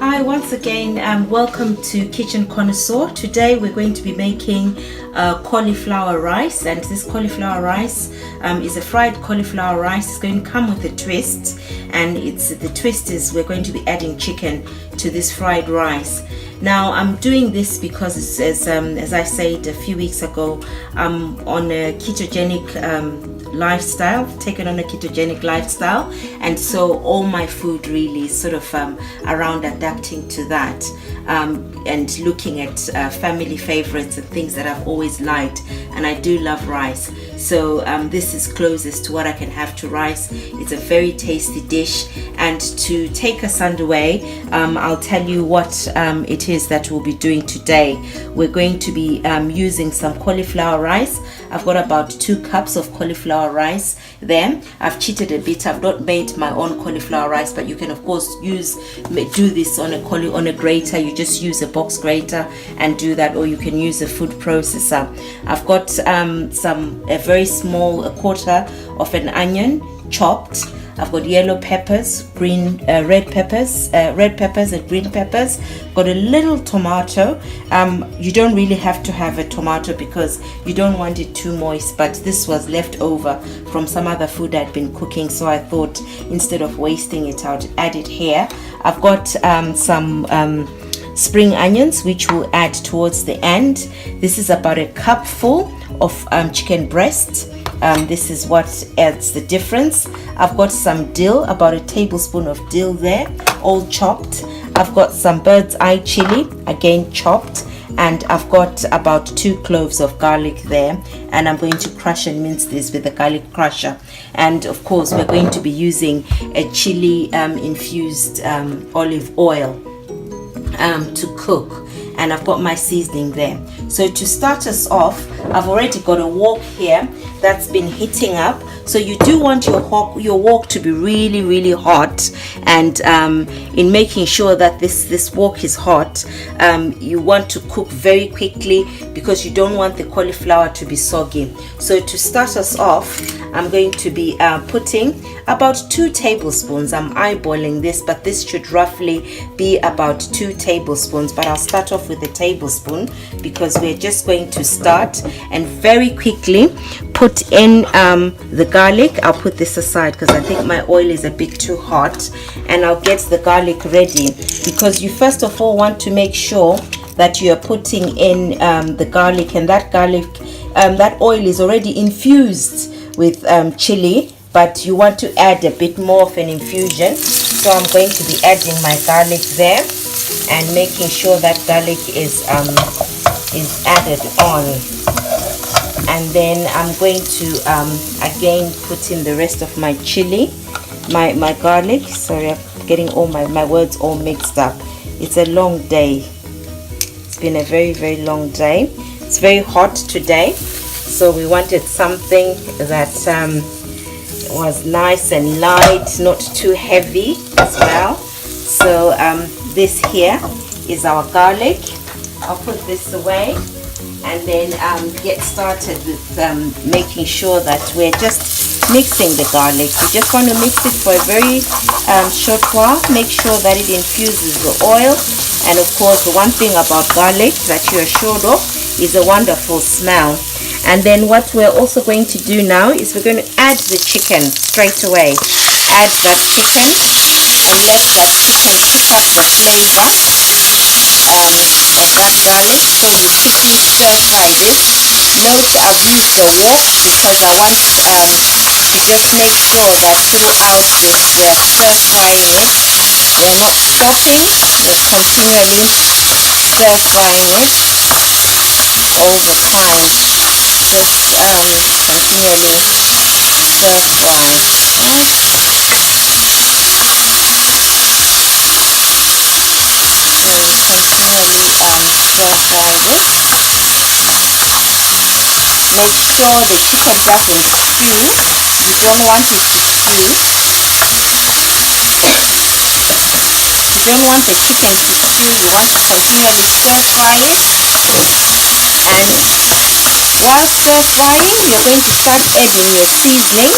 Hi, once again, welcome to Kitchen Connoisseur. Today we're going to be making cauliflower rice, and this cauliflower rice is a fried cauliflower rice. It's going to come with a twist, and the twist is we're going to be adding chicken to this fried rice. Now I'm doing this because as I said a few weeks ago, I'm on a ketogenic lifestyle, taken on a ketogenic lifestyle, and so all my food really is sort of around adapting to that, and looking at family favorites and things that I've always liked, and I do love rice. So this is closest to what I can have to rice. It's a very tasty dish, and to take us underway, I'll tell you what it is that we'll be doing today. We're going to be using some cauliflower rice. I've got about 2 cups of cauliflower rice there. I've cheated a bit. I've not made my own cauliflower rice, but you can of course do this on a grater. You just use a box grater and do that, or you can use a food processor. I've got a very small, a quarter of an onion chopped. I've got yellow peppers, red peppers and green peppers. Got a little tomato. You don't really have to have a tomato because you don't want it too moist, but this was left over from some other food I'd been cooking, so I thought instead of wasting it, I would add it here. I've got some spring onions, which we'll add towards the end. This is about a cupful of chicken breast. This is what adds the difference. I've got some dill, about a tablespoon of dill there, all chopped. I've got some bird's eye chili, again chopped, and I've got about 2 cloves of garlic there, and I'm going to crush and mince this with a garlic crusher. And of course we're going to be using a chili infused olive oil to cook, and I've got my seasoning there. So to start us off, I've already got a wok here that's been heating up. So you do want your wok to be really hot, and in making sure that this wok is hot, you want to cook very quickly because you don't want the cauliflower to be soggy. So to start us off, I'm going to be putting about 2 tablespoons. I'm eyeballing this, but this should roughly be about 2 tablespoons, but I'll start off with a tablespoon because we're just going to start and very quickly put in the garlic. I'll put this aside because I think my oil is a bit too hot, and I'll get the garlic ready, because you first of all want to make sure that you are putting in the garlic, and that oil is already infused with chili, but you want to add a bit more of an infusion. So I'm going to be adding my garlic there and making sure that garlic is added on, and then I'm going to again put in the rest of my chili, my garlic. Sorry, I'm getting all my words all mixed up. It's a long day. It's been a very long day. It's very hot today, so we wanted something that was nice and light, not too heavy as well. So this here is our garlic. I'll put this away and then get started with making sure that we're just mixing the garlic. You just want to mix it for a very short while. Make sure that it infuses the oil, and of course the one thing about garlic that you're assured of is a wonderful smell. And then what we're also going to do now is we're going to add the chicken straight away. Add that chicken and let that chicken pick up the flavor of that garlic. So we quickly stir fry this. Note I've used the wok because I want to just make sure that throughout this stir frying it, we're not stopping, we're continually stir frying it all the time. Just continually stir fry. Right? So continually stir fry this. Make sure the chicken doesn't stew. You don't want it to stew. You don't want the chicken to stew. You want to continually stir fry it. And while stir frying, you're going to start adding your seasoning,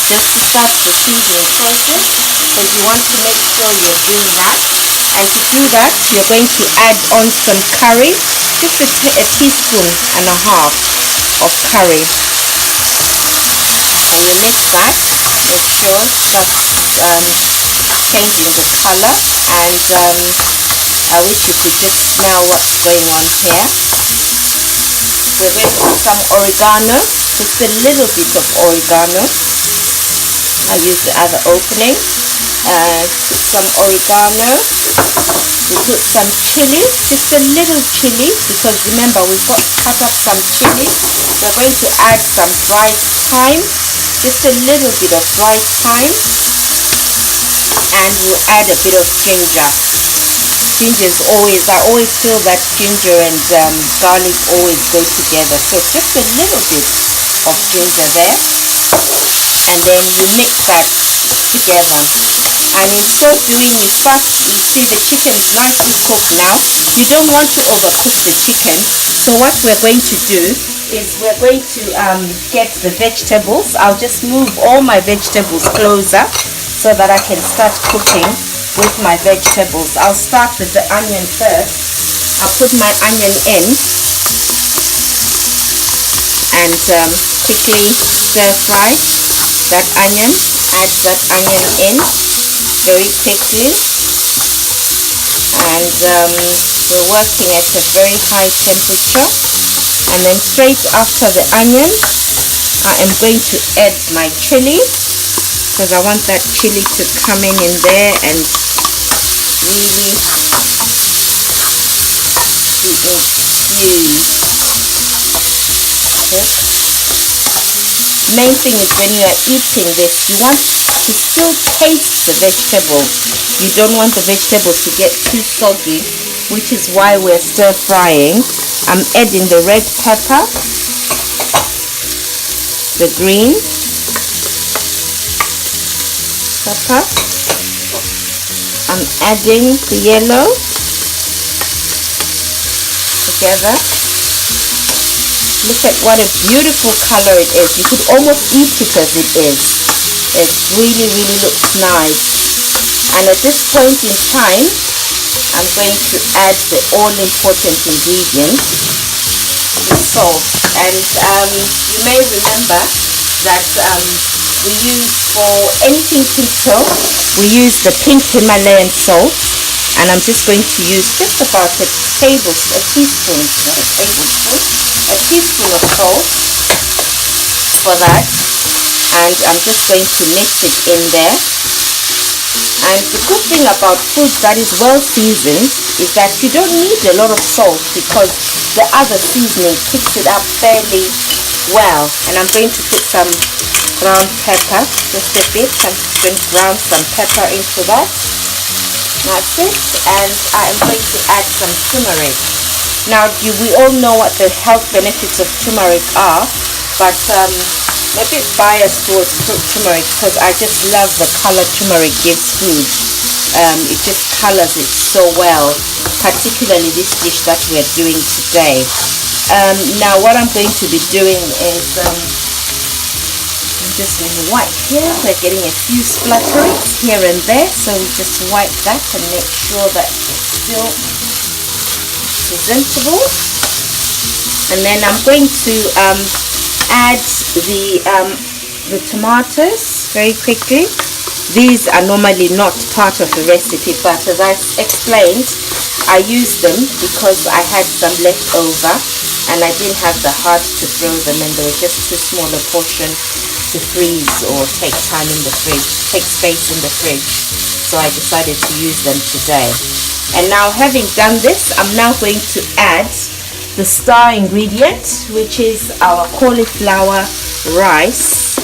just to start the seasoning process, because you want to make sure you're doing that. And to do that, you're going to add on some curry, just a teaspoon and a half of curry. And you mix that, make sure it starts changing the color. And I wish you could just smell what's going on here. We're going to put some oregano, just a little bit of oregano. I use the other opening. Put some oregano. We put some chili, just a little chili, because remember we've got cut up some chili. We're going to add some dried thyme, just a little bit of dried thyme, and we'll add a bit of ginger. Ginger is always, I always feel that ginger and garlic always go together, so just a little bit of ginger there, and then you mix that together. And in so doing, you see the chicken is nicely cooked now. You don't want to overcook the chicken. So what we're going to do is we're going to get the vegetables. I'll just move all my vegetables closer so that I can start cooking with my vegetables. I'll start with the onion first. I'll put my onion in and quickly stir fry that onion. Add that onion in very quickly, and we're working at a very high temperature. And then straight after the onion, I am going to add my chili, because I want that chili to come in there and really be infused. Okay. Main thing is when you are eating this, you want to still taste the vegetable. You don't want the vegetables to get too soggy, which is why we're stir frying. I'm adding the red pepper, the green pepper, I'm adding the yellow together. Look at what a beautiful color it is. You could almost eat it as it is. It really, really looks nice. And at this point in time, I'm going to add the all-important ingredient, the salt. And you may remember that we use, for anything keto, we use the pink Himalayan salt. And I'm just going to use just about a teaspoon, not a tablespoon, a teaspoon of salt for that. And I'm just going to mix it in there. And the good thing about food that is well seasoned is that you don't need a lot of salt, because the other seasoning picks it up fairly well. And I'm going to put some ground pepper, just a bit. I'm going to ground some pepper into that. That's it. And I am going to add some turmeric. Now we all know what the health benefits of turmeric are, but I'm a bit biased towards turmeric because I just love the color turmeric gives food. It just colors it so well, particularly this dish that we're doing today. Now what I'm going to be doing is I'm just going to wipe here. We're getting a few splutterings here and there, so we just wipe that and make sure that it's still presentable. And then I'm going to add the tomatoes very quickly. These are normally not part of the recipe, but as I explained, I used them because I had some left over and I didn't have the heart to throw them, and they were just too small a portion to freeze or take time in the fridge, take space in the fridge. So I decided to use them today. And now, having done this, I'm now going to add the star ingredient, which is our cauliflower rice.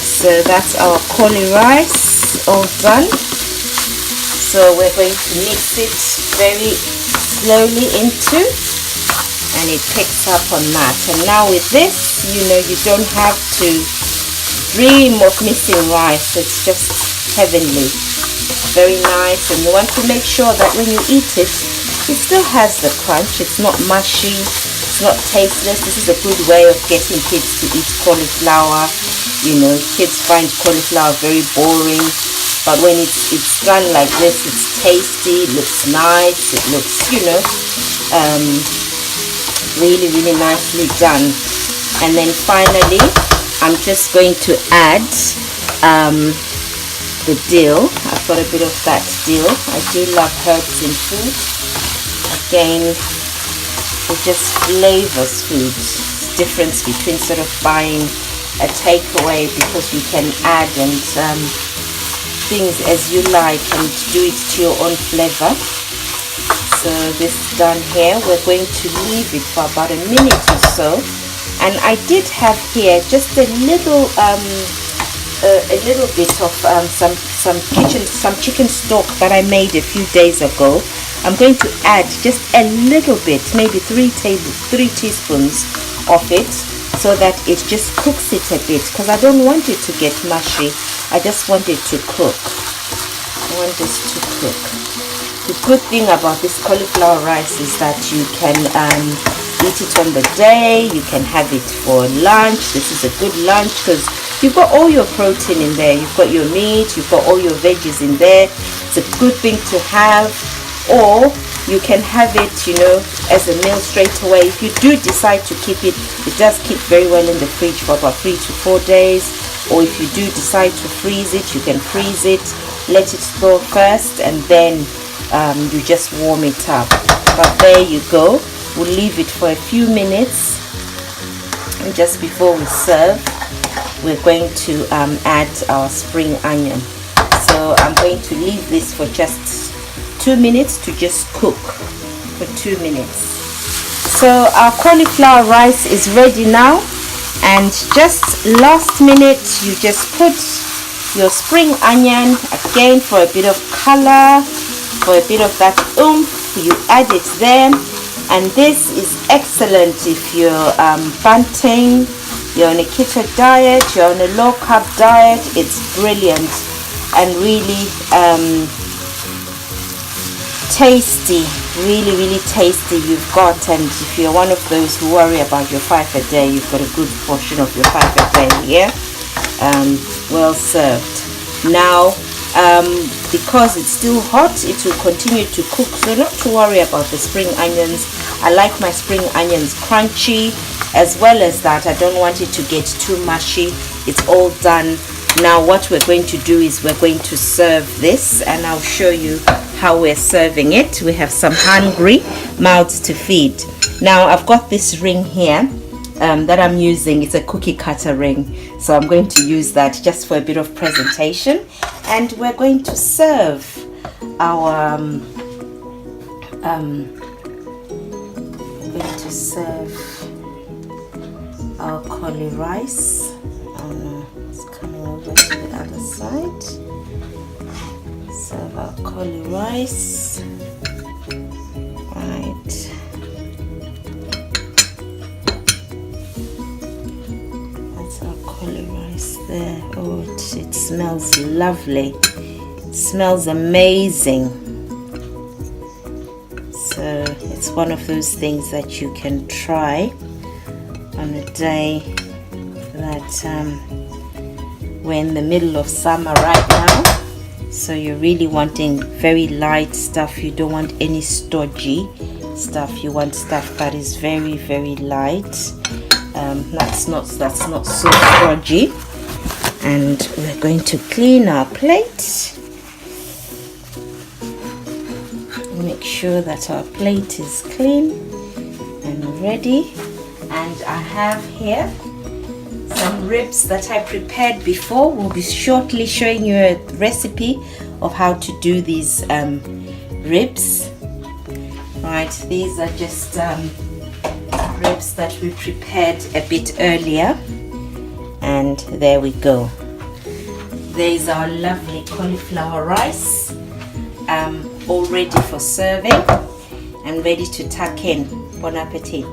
So that's our cauli rice all done. So we're going to mix it very slowly into, and it picks up on that. And now with this, you know, you don't have to dream of missing rice. It's just heavenly, very nice. And you want to make sure that when you eat it, it still has the crunch. It's not mushy, it's not tasteless. This is a good way of getting kids to eat cauliflower. You know, kids find cauliflower very boring, but when it's done like this, it's tasty, it looks nice, it looks, you know, really, really nicely done. And then finally, I'm just going to add the dill. I've got a bit of that dill. I do love herbs in food. Again, it just flavors food. It's the difference between sort of buying a takeaway, because you can add and things as you like and do it to your own flavor. So this is done here. We're going to leave it for about a minute or so. And I did have here just a little bit of some chicken stock that I made a few days ago. I'm going to add just a little bit, maybe 3 teaspoons of it, so that it just cooks it a bit, because I don't want it to get mushy. I just want it to cook. I want this to cook. The good thing about this cauliflower rice is that you can eat it on the day, you can have it for lunch. This is a good lunch because you've got all your protein in there, you've got your meat, you've got all your veggies in there. It's a good thing to have. Or you can have it, you know, as a meal straight away. If you do decide to keep it, it does keep very well in the fridge for about 3 to 4 days. Or if you do decide to freeze it, you can freeze it, let it thaw first, and then you just warm it up. But there you go. We'll leave it for a few minutes, and just before we serve, we're going to add our spring onion. So I'm going to leave this for just 2 minutes to just cook for 2 minutes. So our cauliflower rice is ready now, and just last minute you just put your spring onion again for a bit of color, for a bit of that oomph. You add it there. And this is excellent if you're Banting, you're on a keto diet, you're on a low carb diet. It's brilliant and really tasty, really, really tasty. You've got, and if you're one of those who worry about your 5 a day, you've got a good portion of your 5 a day here. Well served. Now, because it's still hot, it will continue to cook, so not to worry about the spring onions. I like my spring onions crunchy, as well as that I don't want it to get too mushy. It's all done. Now what we're going to do is we're going to serve this, and I'll show you how we're serving it. We have some hungry mouths to feed. Now I've got this ring here that I'm using. It's a cookie cutter ring, so I'm going to use that just for a bit of presentation, and we're going to serve our cauli rice. It's coming over to the other side. Serve our cauli rice. Right. Rice there. Oh, it smells lovely. It smells amazing. So it's one of those things that you can try on a day that we're in the middle of summer right now, so you're really wanting very light stuff. You don't want any stodgy stuff. You want stuff that is very, very light. That's not so stodgy. And we're going to clean our plate. Make sure that our plate is clean and ready. And I have here some ribs that I prepared before. We'll be shortly showing you a recipe of how to do these ribs. Right, these are just ribs that we prepared a bit earlier, and there we go. There's our lovely cauliflower rice, all ready for serving and ready to tuck in. Bon appetit.